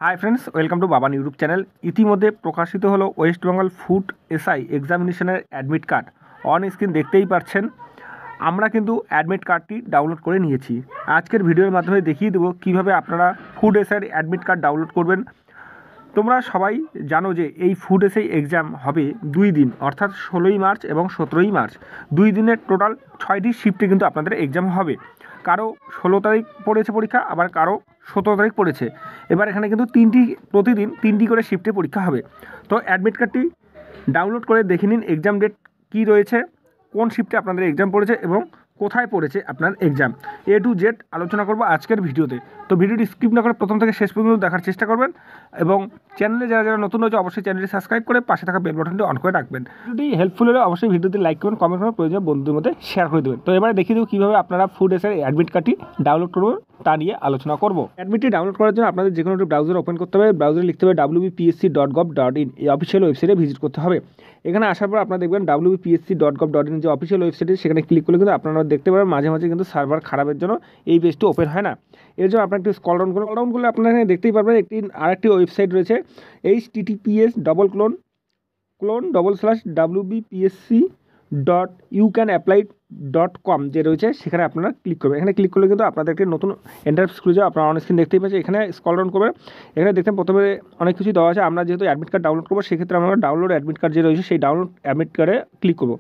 High friends, welcome to Baban YouTube channel. ইতিমধ্যে প্রকাশিত হলো ওয়েস্ট বেঙ্গল ফুড এসআই এক্সামিনেশনের অ্যাডমিট কার্ড। অন স্ক্রিন দেখতেই পাচ্ছেন, আমরা কিন্তু অ্যাডমিট কার্ডটি ডাউনলোড করে নিয়েছি। আজকের ভিডিওর মাধ্যমে দেখিয়ে দেবো কীভাবে আপনারা ফুড এসআইয়ের অ্যাডমিট কার্ড ডাউনলোড করবেন। তোমরা সবাই জানো যে এই ফুড এসআই এক্সাম হবে 2 দিন, অর্থাৎ 16ই মার্চ এবং 17ই মার্চ। 2 দিনের টোটাল 6টি শিফটে কিন্তু আপনাদের এক্সাম হবে। কারো 16 তারিখ পড়েছে পরীক্ষা, আবার কারো 17 তারিখ পড়েছে। এবার এখানে কিন্তু প্রতিদিন 3টি করে শিফটে পরীক্ষা হবে। তো অ্যাডমিট কার্ডটি ডাউনলোড করে দেখে নিন এক্সাম ডেট কী রয়েছে, কোন শিফটে আপনাদের এক্সাম পড়েছে এবং কোথায় পড়েছে আপনার এক্সাম। A to Z আলোচনা করব আজকের ভিডিওতে। তো ভিডিওটি স্কিপ না করে প্রথম থেকে শেষ পর্যন্ত দেখার চেষ্টা করবেন এবং চ্যানেলে যারা নতুন রয়েছে অবশ্যই চ্যানেলটি সাবস্ক্রাইব করে পাশে থাকা বেল বাটনটি অন করে রাখবেন। ভিডিওটি হেল্পফুল হলে অবশ্যই ভিডিওতে লাইক করবেন, কমেন্ট করবেন, প্রয়োজনে বন্ধুদের মধ্যে শেয়ার করে দেবেন। তো এবারে দেখিয়ে দেবো কীভাবে আপনারা ফুড এসআই অ্যাডমিট কার্ডটি ডাউনলোড করবেন, তা নিয়ে আলোচনা করব। অ্যাডমিটটি ডাউনলোড করার জন্য আপনাদের যে কোনো একটি ব্রাউজার ওপেন করতে হবে। ব্রাউজারে লিখতে হবে wbpsc.gov.in, এই অফিসিয়াল ওয়েবসাইটে ভিজিট করতে হবে। এখানে আসার পর আপনারা দেখবেন wbpsc.gov.in যে অফিসিয়াল ওয়েবসাইটে, সেখানে ক্লিক করলে কিন্তু আপনারা দেখতে পাবেন মাঝে মাঝে কিন্তু সার্ভার খারাপের জন্য এই পেজটি ওপেন হয় না। এর জন্য আপনার একটু স্ক্রল ডাউন করলে আপনারা এখানে দেখতেই পারবেন আরেকটি ওয়েবসাইট রয়েছে, https://wbpsc.youcanapply.com যে রয়েছে, সেখানে আপনারা ক্লিক করবেন। এখানে ক্লিক করলে কিন্তু আপনাদের একটি নতুন ইন্টারফেস খুলে যাবে। আপনারা অন স্ক্রিন দেখতেই পাচ্ছেন। এখানে স্ক্রল ডাউন করবেন, এখানে দেখতেন প্রথমে অনেক কিছু দেওয়া আছে। আমরা যেহেতু অ্যাডমিট কার্ড ডাউনলোড করবো, সেক্ষেত্রে আমরা ডাউনলোড অ্যাডমিট কার্ড যে রয়েছে সেই ডাউনলোড অ্যাডমিট কার্ডে ক্লিক করবো।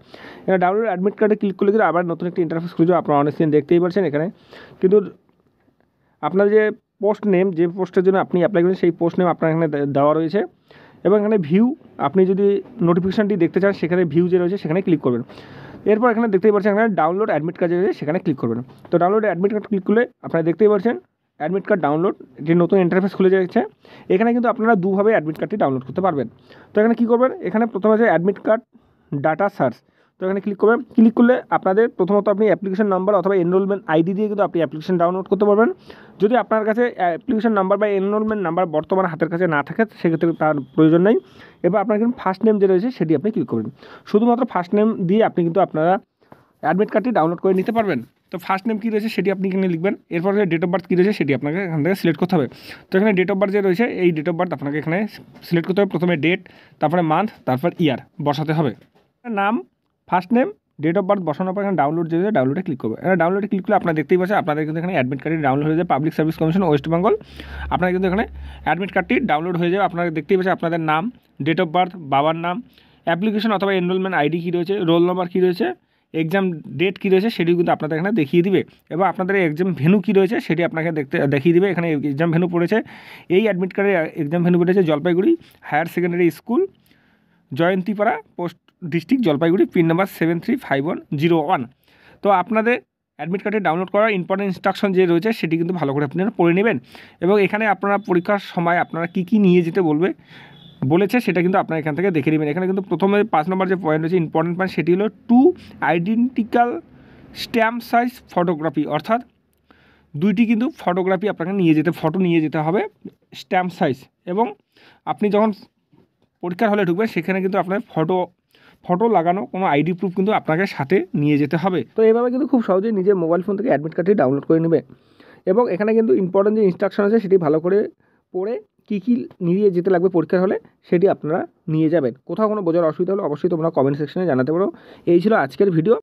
এখানে ডাউনলোড অ্যাডমিট কার্ডে ক্লিক করলে কিন্তু আবার নতুন একটি ইন্টারফেস খুলে যাবে। আপনারা অন স্ক্রিন দেখতেই পাচ্ছেন। এখানে কিন্তু আপনার যে পোস্ট নেম, যে পোস্টের জন্য আপনি অ্যাপ্লাই করেন সেই পোস্ট নেম আপনার এখানে দেওয়া রয়েছে এবং এখানে ভিউ, আপনি যদি নোটিফিকেশানটি দেখতে চান সেখানে ভিউ যে রয়েছে সেখানে ক্লিক করবেন। এরপর এখানে দেখতেই পাচ্ছেন এখানে ডাউনলোড অ্যাডমিট কার্ড রয়েছে, সেখানে ক্লিক করবেন। তো ডাউনলোড অ্যাডমিট কার্ড ক্লিক করলে আপনারা দেখতেই পাচ্ছেন অ্যাডমিট কার্ড ডাউনলোড যে নতুন ইন্টারফেস খুলে যাচ্ছে। এখানে কিন্তু আপনারা দুভাবে অ্যাডমিট কার্ডটি ডাউনলোড করতে পারবেন। তো এখানে কী করবেন, এখানে প্রথমে আছে অ্যাডমিট কার্ড ডাটা সার্চ। তো এখানে ক্লিক করবেন। ক্লিক করলে আপনাদের প্রথমত আপনি অ্যাপ্লিকেশন নাম্বার অথবা এনরোলমেন্ট আইডি দিয়ে কিন্তু আপনি অ্যাপ্লিকেশন ডাউনলোড করতে পারবেন। যদি আপনার কাছে অ্যাপ্লিকেশন নাম্বার বা এনরোলমেন্ট নাম্বার বর্তমানে হাতের কাছে না থাকে, সেক্ষেত্রে তার প্রয়োজন নেই। এবার আপনার কিন্তু ফার্স্ট নেম যে রয়েছে সেটি আপনি ক্লিক করবেন। শুধুমাত্র ফার্স্ট নেম দিয়ে আপনি কিন্তু আপনারা অ্যাডমিট কার্ডটি ডাউনলোড করে নিতে পারবেন। তো ফার্স্ট নেম কী রয়েছে সেটি আপনি এখানে লিখবেন। এরপর ডেট অফ বার্থ কী রয়েছে সেটি আপনাকে এখান থেকে সিলেক্ট করতে হবে। তো এখানে ডেট অফ বার্থ যে রয়েছে এই ডেট অফ বার্থ আপনাকে এখানে সিলেক্ট করতে হবে। প্রথমে ডেট, তারপরে মান্থ, তারপর ইয়ার বসাতে হবে। নাম, first name, date of birth বসানোর পর এখানে ডাউনলোড যে রয়েছে ডাউনলোডে ক্লিক করবে। এখানে ডাউনলোডে ক্লিক করলে আপনারা দেখতেই পাচ্ছেন আপনাদের কিন্তু এখানে অ্যাডমিট কার্ডটি ডাউনলোড হয়ে যায়। Public service commission West Bengal, আপনারা কিন্তু এখানে অ্যাডমিট কার্ডটি ডাউনলোড হয়ে যাবে। আপনারা দেখতেই পাচ্ছেন আপনাদের নাম, ডেট অফ বার্থ, বাবার নাম, অ্যাপ্লিকেশন অথবা এনরোলমেন্ট আইডি কী রয়েছে, রোল নম্বর কী রয়েছে, এক্সাম ডেট কী রয়েছে সেটিও কিন্তু আপনাদের এখানে দেখিয়ে দিবে। এবং আপনাদের এক্সাম ভেন্যু কী রয়েছে সেটি আপনাকে দেখিয়ে দিবে। এখানে এক্সাম ভেন্যু পড়েছে, এই অ্যাডমিট কার্ডের এক্সাম ভেন্যু পড়েছে Jalpaiguri higher secondary school, Joyantipara, post district Jalpaiguri, pin number 735101। তো আপনাদের অ্যাডমিট কার্ডে ডাউনলোড করার ইম্পর্টেন্ট ইনস্ট্রাকশন যে রয়েছে সেটি কিন্তু ভালো করে আপনারা পড়ে নেবেন। এবং এখানে আপনারা পরীক্ষার সময় আপনারা কী নিয়ে যেতে বলেছে সেটা কিন্তু আপনারা এখান থেকে দেখে নেবেন। এখানে কিন্তু প্রথমে 5 নম্বর যে পয়েন্ট রয়েছে, ইম্পর্টেন্ট পয়েন্ট, সেটি হলো 2 আইডেন্টিক্যাল স্ট্যাম্প সাইজ ফটোগ্রাফি, অর্থাৎ 2টি কিন্তু ফটোগ্রাফি আপনাকে ফটো নিয়ে যেতে হবে স্ট্যাম্প সাইজ। এবং আপনি যখন পরীক্ষার হলে ঢুকবেন সেখানে কিন্তু আপনার ফটো লাগানো কোনো আইডি প্রুফ কিন্তু আপনাকে সাথে নিয়ে যেতে হবে। তো এইভাবে কিন্তু খুব সহজেই নিজের মোবাইল ফোন থেকে অ্যাডমিট কার্ডটি ডাউনলোড করে নেবে। এবং এখানে কিন্তু ইম্পর্টেন্ট যে ইনস্ট্রাকশন আছে সেটি ভালো করে পড়ে কী নিয়ে যেতে লাগবে পরীক্ষার হলে সেটি আপনারা নিয়ে যাবেন। কোথাও কোনো বোঝার অসুবিধা হলে অবশ্যই তোমরা কমেন্ট সেকশনে জানাতে পারো। এই ছিল আজকের ভিডিও।